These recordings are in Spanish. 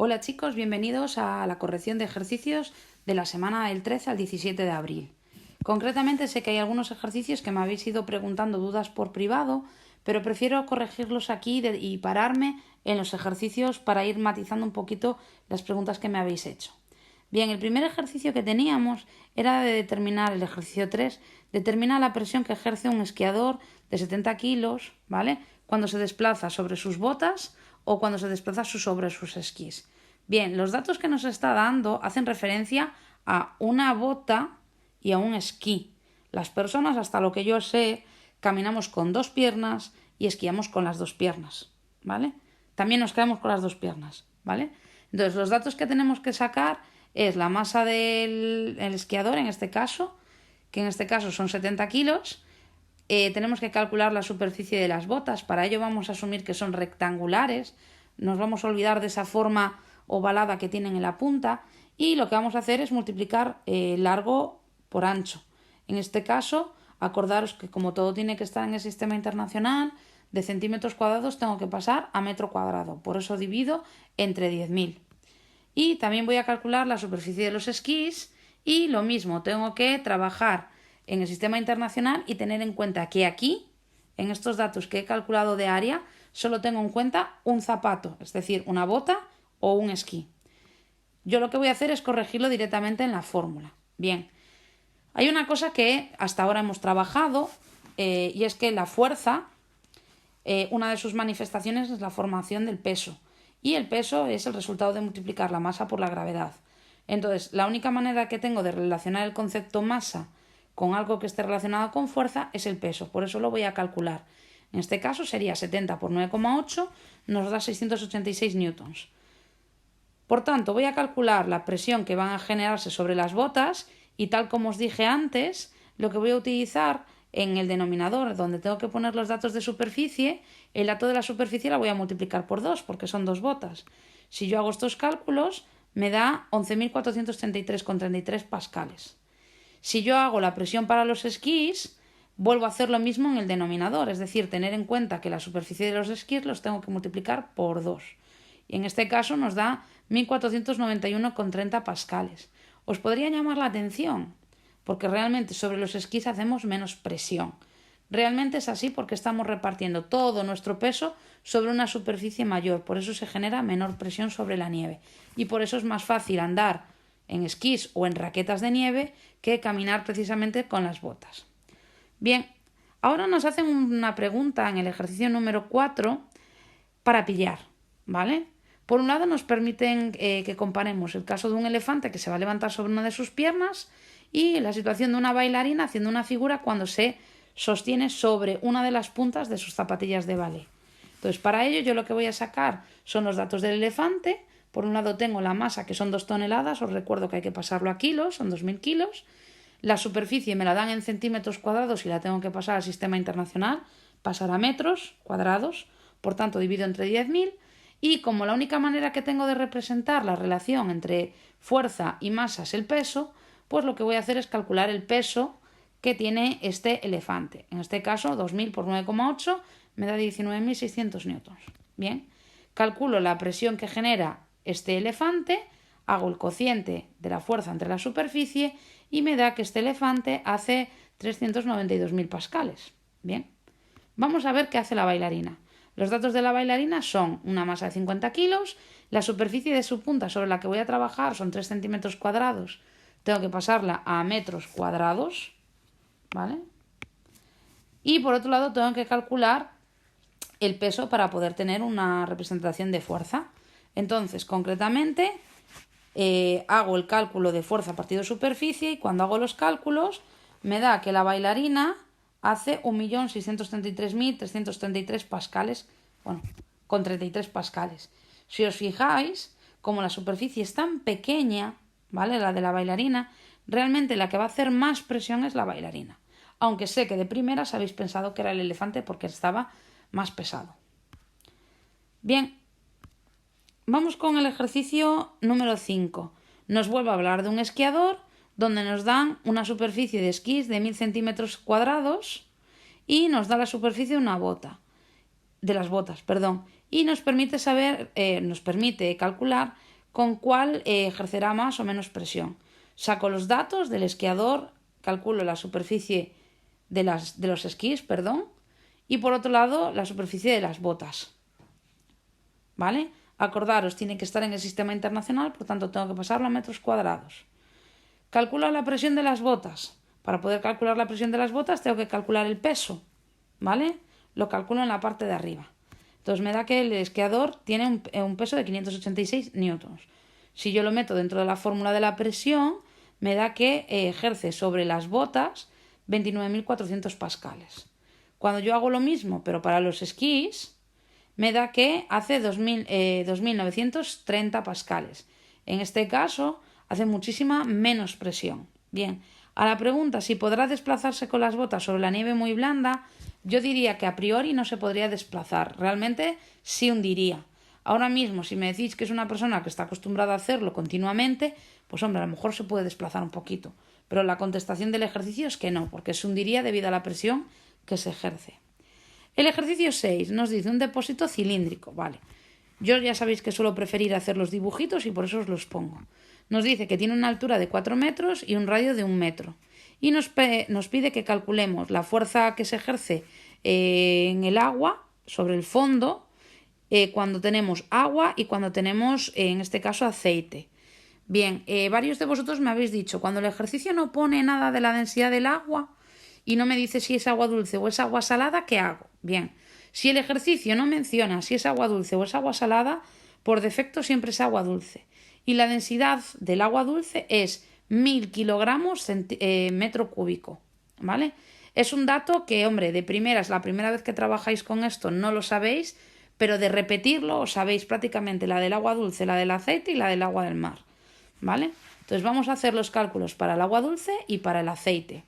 Hola chicos, bienvenidos a la corrección de ejercicios de la semana del 13 al 17 de abril. Concretamente sé que hay algunos ejercicios que me habéis ido preguntando dudas por privado, pero prefiero corregirlos aquí y pararme en los ejercicios para ir matizando un poquito las preguntas que me habéis hecho. Bien, el primer ejercicio que teníamos era de determinar, el ejercicio 3, determina la presión que ejerce un esquiador de 70 kilos, ¿vale?, cuando se desplaza sobre sus botas o cuando se desplaza sobre sus esquís. Bien, los datos que nos está dando hacen referencia a una bota y a un esquí. Las personas, hasta lo que yo sé, caminamos con dos piernas y esquiamos con las dos piernas, ¿vale? También nos caemos con las dos piernas, ¿vale? Entonces, los datos que tenemos que sacar es la masa del esquiador, en este caso, que en este caso son 70 kilos. Tenemos que calcular la superficie de las botas. Para ello vamos a asumir que son rectangulares. Nos vamos a olvidar de esa forma ovalada que tienen en la punta. Y lo que vamos a hacer es multiplicar largo por ancho. En este caso, acordaros que como todo tiene que estar en el sistema internacional, de centímetros cuadrados tengo que pasar a metro cuadrado. Por eso divido entre 10.000. Y también voy a calcular la superficie de los esquís. Y lo mismo, tengo que trabajar en el sistema internacional y tener en cuenta que aquí, en estos datos que he calculado de área, solo tengo en cuenta un zapato, es decir, una bota o un esquí. Yo lo que voy a hacer es corregirlo directamente en la fórmula. Bien, hay una cosa que hasta ahora hemos trabajado y es que la fuerza, una de sus manifestaciones es la formación del peso. Y el peso es el resultado de multiplicar la masa por la gravedad. Entonces, la única manera que tengo de relacionar el concepto masa con algo que esté relacionado con fuerza es el peso. Por eso lo voy a calcular. En este caso sería 70 por 9,8, nos da 686 newtons. Por tanto, voy a calcular la presión que van a generarse sobre las botas y, tal como os dije antes, lo que voy a utilizar en el denominador, donde tengo que poner los datos de superficie, el dato de la superficie la voy a multiplicar por 2, porque son dos botas. Si yo hago estos cálculos, me da 11.433,33 pascales. Si yo hago la presión para los esquís, vuelvo a hacer lo mismo en el denominador, es decir, tener en cuenta que la superficie de los esquís los tengo que multiplicar por 2. Y en este caso nos da 1.491,30 pascales. Os podría llamar la atención, porque realmente sobre los esquís hacemos menos presión. Realmente es así porque estamos repartiendo todo nuestro peso sobre una superficie mayor, por eso se genera menor presión sobre la nieve. Y por eso es más fácil andar en esquís o en raquetas de nieve que caminar precisamente con las botas. Bien, ahora nos hacen una pregunta en el ejercicio número 4 para pillar, ¿vale? Por un lado nos permiten que comparemos el caso de un elefante que se va a levantar sobre una de sus piernas y la situación de una bailarina haciendo una figura cuando se sostiene sobre una de las puntas de sus zapatillas de ballet. Entonces, para ello yo lo que voy a sacar son los datos del elefante. Por un lado tengo la masa, que son 2 toneladas, os recuerdo que hay que pasarlo a kilos, son 2.000 kilos. La superficie me la dan en centímetros cuadrados y la tengo que pasar al sistema internacional, pasar a metros cuadrados, por tanto divido entre 10.000. Y como la única manera que tengo de representar la relación entre fuerza y masa es el peso, pues lo que voy a hacer es calcular el peso que tiene este elefante. En este caso, 2.000 por 9,8 me da 19.600 newtons. Bien, calculo la presión que genera este elefante, hago el cociente de la fuerza entre la superficie y me da que este elefante hace 392.000 pascales. Bien, vamos a ver qué hace la bailarina. Los datos de la bailarina son una masa de 50 kilos, la superficie de su punta sobre la que voy a trabajar son 3 centímetros cuadrados, tengo que pasarla a metros cuadrados, ¿vale? Y por otro lado tengo que calcular el peso para poder tener una representación de fuerza. Entonces, concretamente, hago el cálculo de fuerza partido superficie y cuando hago los cálculos me da que la bailarina hace 1.633.333 pascales, bueno, con 33 pascales. Si os fijáis, como la superficie es tan pequeña, ¿vale?, la de la bailarina, realmente la que va a hacer más presión es la bailarina. Aunque sé que de primeras habéis pensado que era el elefante porque estaba más pesado. Bien, vamos con el ejercicio número 5. Nos vuelve a hablar de un esquiador donde nos dan una superficie de esquís de 1.000 centímetros cuadrados y nos da la superficie de una bota, de las botas, perdón, y nos permite calcular con cuál ejercerá más o menos presión. Saco los datos del esquiador, calculo la superficie de los esquís, y por otro lado la superficie de las botas. ¿Vale? Acordaros, tiene que estar en el sistema internacional, por tanto tengo que pasarlo a metros cuadrados. Calculo la presión de las botas. Para poder calcular la presión de las botas tengo que calcular el peso, ¿vale? Lo calculo en la parte de arriba. Entonces me da que el esquiador tiene un peso de 586 newtons. Si yo lo meto dentro de la fórmula de la presión, me da que ejerce sobre las botas 29.400 pascales. Cuando yo hago lo mismo, pero para los esquís, me da que hace 2.930 pascales. En este caso, hace muchísima menos presión. Bien, a la pregunta si podrá desplazarse con las botas sobre la nieve muy blanda, yo diría que a priori no se podría desplazar. Realmente sí hundiría. Ahora mismo, si me decís que es una persona que está acostumbrada a hacerlo continuamente, pues hombre, a lo mejor se puede desplazar un poquito. Pero la contestación del ejercicio es que no, porque se hundiría debido a la presión que se ejerce. El ejercicio 6 nos dice un depósito cilíndrico, vale. Yo ya sabéis que suelo preferir hacer los dibujitos y por eso os los pongo. Nos dice que tiene una altura de 4 metros y un radio de 1 metro. Y nos pide que calculemos la fuerza que se ejerce en el agua, sobre el fondo, cuando tenemos agua y cuando tenemos, en este caso, aceite. Bien, varios de vosotros me habéis dicho, cuando el ejercicio no pone nada de la densidad del agua y no me dice si es agua dulce o es agua salada, ¿qué hago? Bien, si el ejercicio no menciona si es agua dulce o es agua salada, por defecto siempre es agua dulce. Y la densidad del agua dulce es 1.000 kilogramos metro cúbico, ¿vale? Es un dato que, hombre, de primeras, la primera vez que trabajáis con esto no lo sabéis, pero de repetirlo os sabéis prácticamente la del agua dulce, la del aceite y la del agua del mar, ¿vale? Entonces vamos a hacer los cálculos para el agua dulce y para el aceite.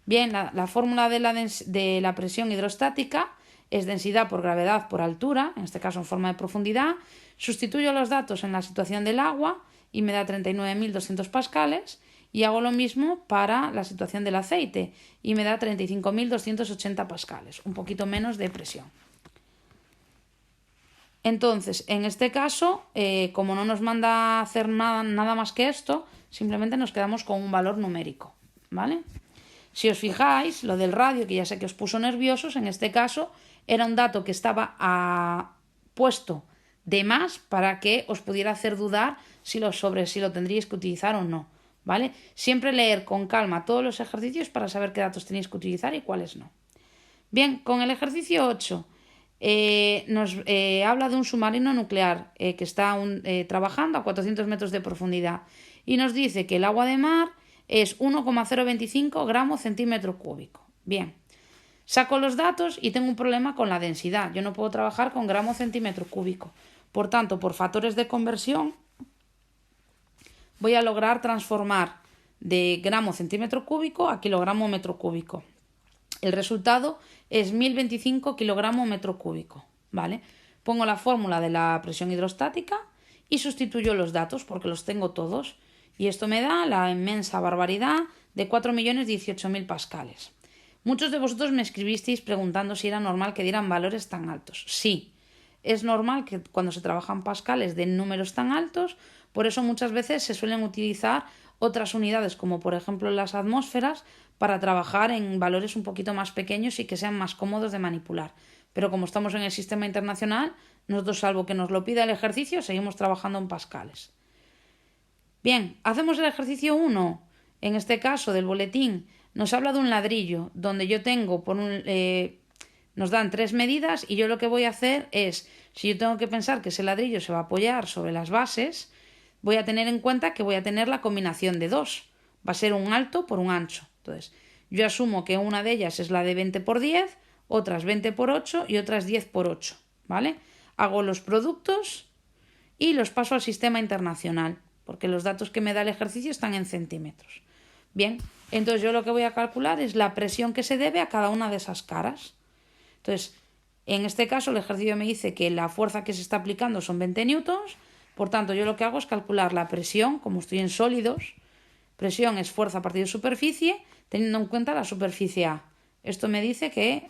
Bien, la fórmula de la presión hidrostática es densidad por gravedad por altura, en este caso en forma de profundidad. Sustituyo los datos en la situación del agua y me da 39.200 pascales, y hago lo mismo para la situación del aceite y me da 35.280 pascales, un poquito menos de presión. Entonces, en este caso, como no nos manda a hacer nada más que esto, simplemente nos quedamos con un valor numérico, ¿vale? Si os fijáis, lo del radio, que ya sé que os puso nerviosos, en este caso era un dato que estaba puesto de más para que os pudiera hacer dudar si lo tendríais que utilizar o no, ¿vale? Siempre leer con calma todos los ejercicios para saber qué datos tenéis que utilizar y cuáles no. Bien, con el ejercicio 8 nos habla de un submarino nuclear que está trabajando a 400 metros de profundidad y nos dice que el agua de mar es 1,025 gramos centímetro cúbico. Bien, saco los datos y tengo un problema con la densidad. Yo no puedo trabajar con gramo centímetro cúbico. Por tanto, por factores de conversión, voy a lograr transformar de gramo centímetro cúbico a kilogramo metro cúbico. El resultado es 1.025 kilogramos metro cúbico, ¿vale? Pongo la fórmula de la presión hidrostática y sustituyo los datos porque los tengo todos. Y esto me da la inmensa barbaridad de 4.018.000 pascales. Muchos de vosotros me escribisteis preguntando si era normal que dieran valores tan altos. Sí, es normal que cuando se trabajan pascales den números tan altos, por eso muchas veces se suelen utilizar otras unidades, como por ejemplo las atmósferas, para trabajar en valores un poquito más pequeños y que sean más cómodos de manipular. Pero como estamos en el sistema internacional, nosotros, salvo que nos lo pida el ejercicio, seguimos trabajando en pascales. Bien, hacemos el ejercicio 1. En este caso del boletín nos habla de un ladrillo donde yo tengo nos dan 3 medidas y yo lo que voy a hacer es, si yo tengo que pensar que ese ladrillo se va a apoyar sobre las bases, voy a tener en cuenta que voy a tener la combinación de 2. Va a ser un alto por un ancho. Entonces, yo asumo que una de ellas es la de 20 por 10, otras 20 por 8 y otras 10 por 8, ¿vale? Hago los productos y los paso al sistema internacional, porque los datos que me da el ejercicio están en centímetros. Bien, entonces yo lo que voy a calcular es la presión que se debe a cada una de esas caras. Entonces, en este caso el ejercicio me dice que la fuerza que se está aplicando son 20 newtons, por tanto yo lo que hago es calcular la presión, como estoy en sólidos, presión es fuerza a partir de superficie, teniendo en cuenta la superficie A. Esto me dice que,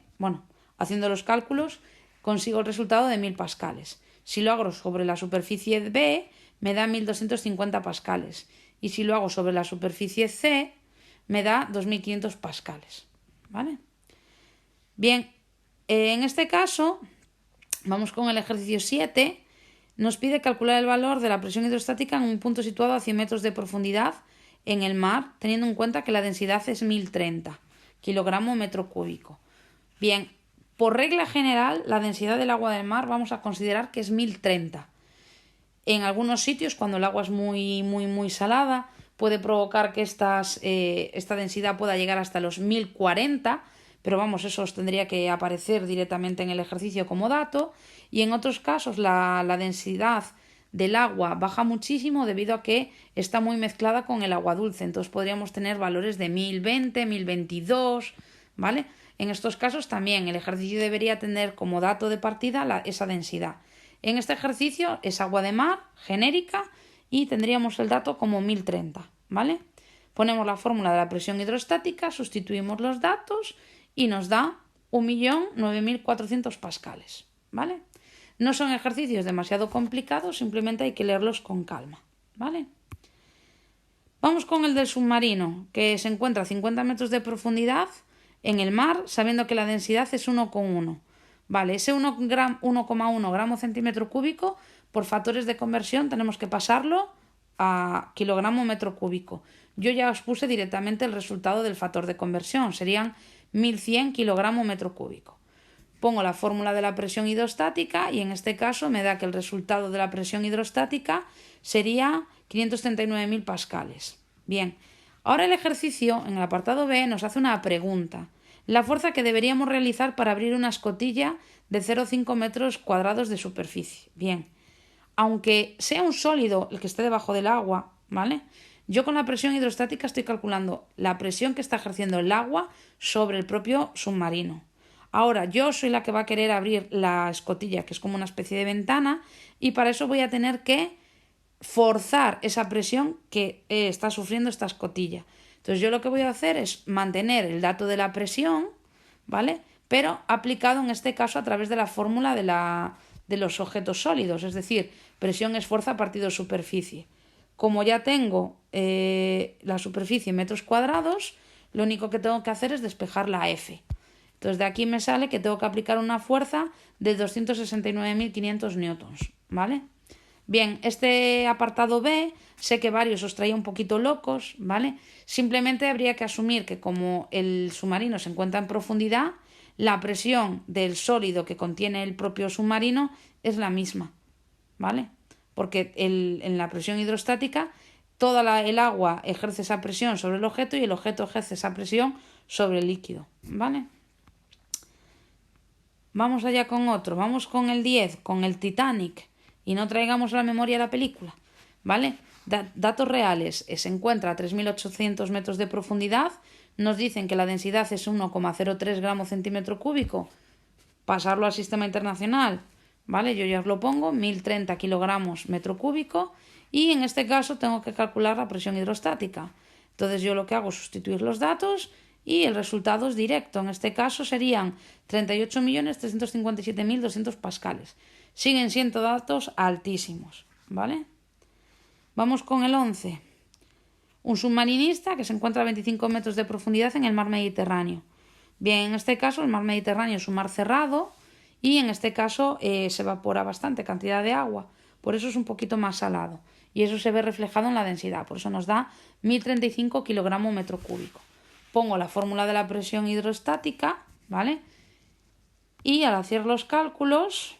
haciendo los cálculos, consigo el resultado de 1.000 pascales. Si lo hago sobre la superficie B, me da 1250 pascales. Y si lo hago sobre la superficie C, me da 2500 pascales. ¿Vale? Bien, en este caso, vamos con el ejercicio 7. Nos pide calcular el valor de la presión hidrostática en un punto situado a 100 metros de profundidad en el mar, teniendo en cuenta que la densidad es 1030 kilogramos metro cúbico. Bien, por regla general, la densidad del agua del mar vamos a considerar que es 1030. En algunos sitios, cuando el agua es muy salada, puede provocar que esta densidad pueda llegar hasta los 1040, pero vamos, eso os tendría que aparecer directamente en el ejercicio como dato. Y en otros casos la densidad del agua baja muchísimo debido a que está muy mezclada con el agua dulce. Entonces podríamos tener valores de 1020, 1022, ¿vale? En estos casos también el ejercicio debería tener como dato de partida esa densidad. En este ejercicio es agua de mar, genérica, y tendríamos el dato como 1030, ¿vale? Ponemos la fórmula de la presión hidrostática, sustituimos los datos y nos da 1.009.400 pascales, ¿vale? No son ejercicios demasiado complicados, simplemente hay que leerlos con calma, ¿vale? Vamos con el del submarino, que se encuentra a 50 metros de profundidad en el mar, sabiendo que la densidad es 1,1. Vale, ese 1,1 gramo centímetro cúbico, por factores de conversión tenemos que pasarlo a kilogramo metro cúbico. Yo ya os puse directamente el resultado del factor de conversión, serían 1100 kilogramos metro cúbico. Pongo la fórmula de la presión hidrostática y en este caso me da que el resultado de la presión hidrostática sería 539.000 pascales. Bien, ahora el ejercicio en el apartado B nos hace una pregunta. La fuerza que deberíamos realizar para abrir una escotilla de 0,5 metros cuadrados de superficie. Bien, aunque sea un sólido el que esté debajo del agua, ¿vale? Yo con la presión hidrostática estoy calculando la presión que está ejerciendo el agua sobre el propio submarino. Ahora, yo soy la que va a querer abrir la escotilla, que es como una especie de ventana, y para eso voy a tener que forzar esa presión que está sufriendo esta escotilla. Entonces yo lo que voy a hacer es mantener el dato de la presión, ¿vale? Pero aplicado en este caso a través de la fórmula de los objetos sólidos, es decir, presión es fuerza partido superficie. Como ya tengo la superficie en metros cuadrados, lo único que tengo que hacer es despejar la F. Entonces de aquí me sale que tengo que aplicar una fuerza de 269.500 newtons, ¿vale? Bien, este apartado B, sé que varios os traía un poquito locos, ¿vale? Simplemente habría que asumir que como el submarino se encuentra en profundidad, la presión del sólido que contiene el propio submarino es la misma, ¿vale? Porque en la presión hidrostática toda el agua ejerce esa presión sobre el objeto y el objeto ejerce esa presión sobre el líquido, ¿vale? Vamos allá con otro, vamos con el 10, con el Titanic, y no traigamos a la memoria la película, ¿vale? Datos reales, se encuentra a 3.800 metros de profundidad, nos dicen que la densidad es 1,03 gramos centímetro cúbico, pasarlo al sistema internacional, ¿vale? Yo ya os lo pongo, 1030 kilogramos metro cúbico, y en este caso tengo que calcular la presión hidrostática. Entonces yo lo que hago es sustituir los datos y el resultado es directo. En este caso serían 38.357.200 pascales. Siguen siendo datos altísimos, ¿vale? Vamos con el 11. Un submarinista que se encuentra a 25 metros de profundidad en el mar Mediterráneo. Bien, en este caso el mar Mediterráneo es un mar cerrado y en este caso se evapora bastante cantidad de agua. Por eso es un poquito más salado. Y eso se ve reflejado en la densidad. Por eso nos da 1.035 kilogramos metro cúbico. Pongo la fórmula de la presión hidrostática, ¿vale? Y al hacer los cálculos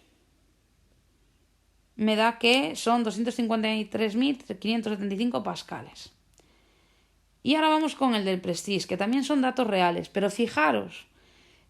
me da que son 253.575 pascales. Y ahora vamos con el del Prestige, que también son datos reales, pero fijaros,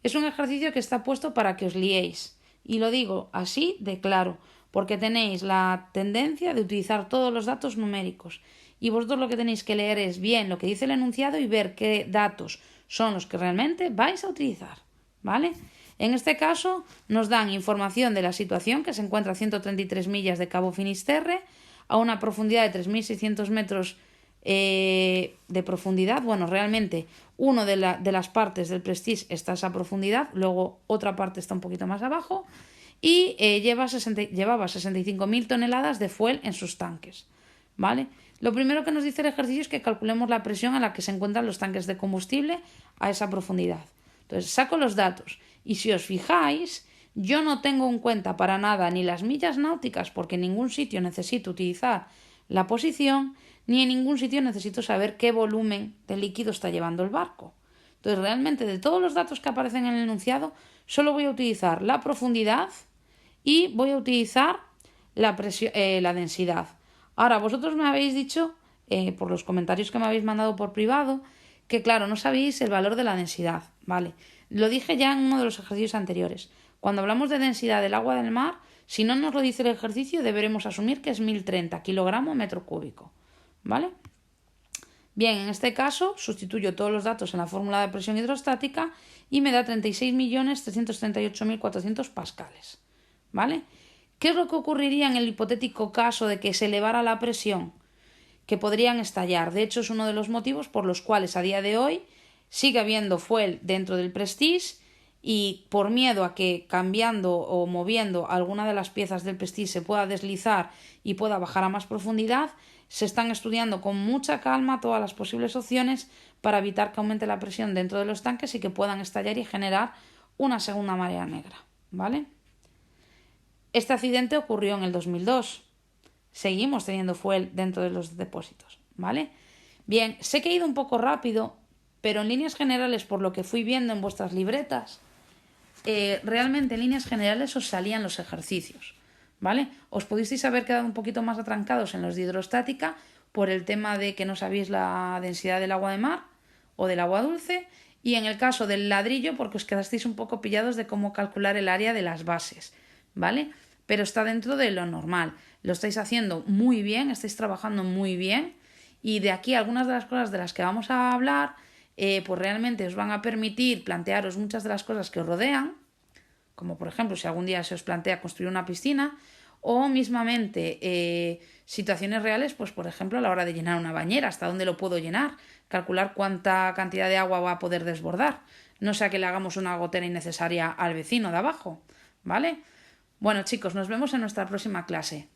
es un ejercicio que está puesto para que os liéis. Y lo digo así de claro, porque tenéis la tendencia de utilizar todos los datos numéricos. Y vosotros lo que tenéis que leer es bien lo que dice el enunciado y ver qué datos son los que realmente vais a utilizar, ¿vale? En este caso nos dan información de la situación que se encuentra a 133 millas de Cabo Finisterre, a una profundidad de 3.600 metros de profundidad. Bueno, realmente una de las partes del Prestige está a esa profundidad, luego otra parte está un poquito más abajo y llevaba 65.000 toneladas de fuel en sus tanques, ¿vale? Lo primero que nos dice el ejercicio es que calculemos la presión a la que se encuentran los tanques de combustible a esa profundidad. Entonces saco los datos y si os fijáis, yo no tengo en cuenta para nada ni las millas náuticas porque en ningún sitio necesito utilizar la posición, ni en ningún sitio necesito saber qué volumen de líquido está llevando el barco. Entonces realmente de todos los datos que aparecen en el enunciado solo voy a utilizar la profundidad y voy a utilizar la densidad. Ahora, vosotros me habéis dicho, por los comentarios que me habéis mandado por privado, que claro, no sabéis el valor de la densidad, ¿vale? Lo dije ya en uno de los ejercicios anteriores. Cuando hablamos de densidad del agua del mar, si no nos lo dice el ejercicio, deberemos asumir que es 1030 kilogramos metro cúbico, ¿vale? Bien, en este caso sustituyo todos los datos en la fórmula de presión hidrostática y me da 36.338.400 pascales, ¿vale? ¿Qué es lo que ocurriría en el hipotético caso de que se elevara la presión? Que podrían estallar. De hecho, es uno de los motivos por los cuales a día de hoy sigue habiendo fuel dentro del Prestige y por miedo a que cambiando o moviendo alguna de las piezas del Prestige se pueda deslizar y pueda bajar a más profundidad, se están estudiando con mucha calma todas las posibles opciones para evitar que aumente la presión dentro de los tanques y que puedan estallar y generar una segunda marea negra, ¿vale? Este accidente ocurrió en el 2002. Seguimos teniendo fuel dentro de los depósitos, ¿vale? Bien, sé que he ido un poco rápido, pero en líneas generales, por lo que fui viendo en vuestras libretas, realmente en líneas generales os salían los ejercicios, ¿vale? Os pudisteis haber quedado un poquito más atrancados en los de hidrostática por el tema de que no sabéis la densidad del agua de mar o del agua dulce, y en el caso del ladrillo porque os quedasteis un poco pillados de cómo calcular el área de las bases, ¿vale? Pero está dentro de lo normal. Lo estáis haciendo muy bien, estáis trabajando muy bien y de aquí algunas de las cosas de las que vamos a hablar pues realmente os van a permitir plantearos muchas de las cosas que os rodean, como por ejemplo si algún día se os plantea construir una piscina o mismamente situaciones reales, pues por ejemplo a la hora de llenar una bañera, hasta dónde lo puedo llenar, calcular cuánta cantidad de agua va a poder desbordar, no sea que le hagamos una gotera innecesaria al vecino de abajo, ¿vale? Bueno chicos, nos vemos en nuestra próxima clase.